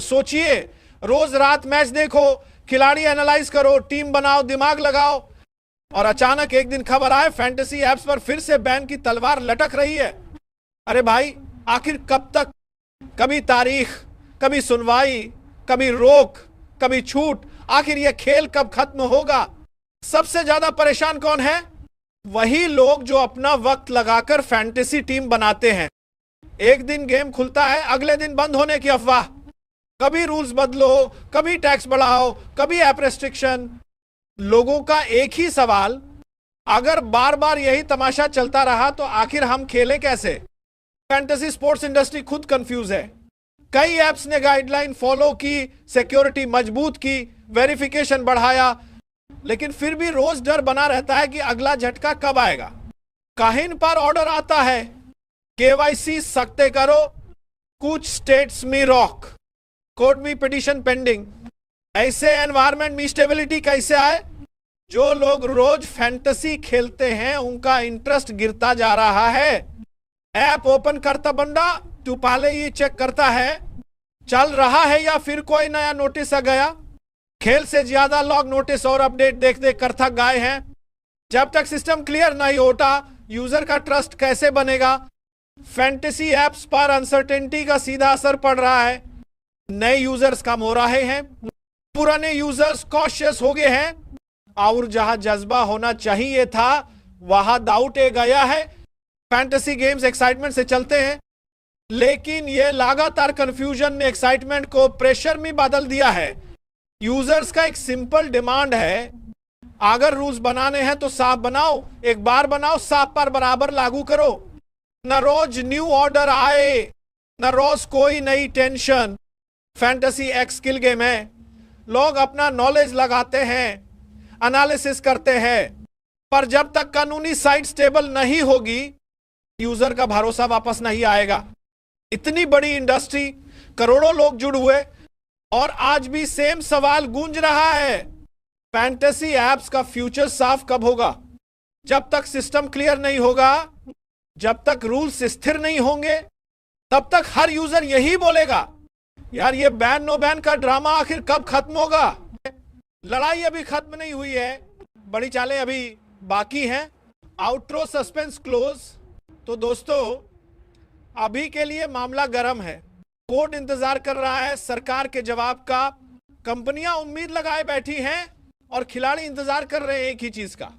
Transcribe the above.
सोचिए, रोज रात मैच देखो, खिलाड़ी एनालाइज करो, टीम बनाओ, दिमाग लगाओ, और अचानक एक दिन खबर आए फैंटेसी एप्स पर फिर से बैन की तलवार लटक रही है। अरे भाई, आखिर कब तक? कभी तारीख, कभी सुनवाई, कभी रोक, कभी छूट। आखिर यह खेल कब खत्म होगा? सबसे ज्यादा परेशान कौन है? वही लोग जो अपना वक्त लगाकर फैंटेसी टीम बनाते हैं। एक दिन गेम खुलता है, अगले दिन बंद होने की अफवाह। कभी रूल्स बदलो, कभी टैक्स बढ़ाओ, कभी ऐप रेस्ट्रिक्शन। लोगों का एक ही सवाल, अगर बार बार यही तमाशा चलता रहा तो आखिर हम खेलें कैसे? फैंटेसी स्पोर्ट्स इंडस्ट्री खुद कंफ्यूज है। कई एप्स ने गाइडलाइन फॉलो की, सिक्योरिटी मजबूत की, वेरिफिकेशन बढ़ाया, लेकिन फिर भी रोज डर बना रहता है कि अगला झटका कब आएगा। काहिन पर ऑर्डर आता है, केवाईसी सख्ते करो, कुछ स्टेट्स में रॉक, कोर्ट में पिटीशन पेंडिंग। ऐसे एनवायरनमेंट में स्टेबिलिटी कैसे आए? जो लोग रोज फैंटेसी खेलते हैं उनका इंटरेस्ट गिरता जा रहा है। ऐप ओपन करता बंदा तो पहले ये चेक करता है चल रहा है या फिर कोई नया नोटिस आ गया। खेल से ज्यादा लॉग नोटिस और अपडेट देख देख कर थक गए हैं। जब तक सिस्टम क्लियर नहीं होता, यूजर का ट्रस्ट कैसे बनेगा? फैंटेसी एप्स पर अनसर्टेनिटी का सीधा असर पड़ रहा है। नए यूजर्स कम हो रहे हैं, पुराने यूजर्स कॉशियस हो गए हैं, और जहां जज्बा होना चाहिए था वहां डाउट गया है। फैंटेसी गेम्स एक्साइटमेंट से चलते हैं, लेकिन यह लगातार कंफ्यूजन ने एक्साइटमेंट को प्रेशर में बदल दिया है। यूजर्स का एक सिंपल डिमांड है, अगर रूल्स बनाने हैं तो साफ बनाओ, एक बार बनाओ, साफ पर बराबर लागू करो। न रोज न्यू ऑर्डर आए, न रोज कोई नई टेंशन। फैंटेसी एक स्किल गेम है, लोग अपना नॉलेज लगाते हैं, एनालिसिस करते हैं, पर जब तक कानूनी साइड स्टेबल नहीं होगी यूजर का भरोसा वापस नहीं आएगा। इतनी बड़ी इंडस्ट्री, करोड़ों लोग जुड़ हुए, और आज भी सेम सवाल गूंज रहा है, फैंटेसी एप्स का फ्यूचर साफ कब होगा? जब तक सिस्टम क्लियर नहीं होगा, जब तक रूल्स स्थिर नहीं होंगे, तब तक हर यूजर यही बोलेगा, यार ये बैन नो बैन का ड्रामा आखिर कब खत्म होगा? लड़ाई अभी खत्म नहीं हुई है, बड़ी चालें अभी बाकी हैं। Outro suspense close. तो दोस्तों, अभी के लिए मामला गर्म है। कोर्ट इंतजार कर रहा है सरकार के जवाब का, कंपनियां उम्मीद लगाए बैठी हैं, और खिलाड़ी इंतजार कर रहे हैं एक ही चीज का,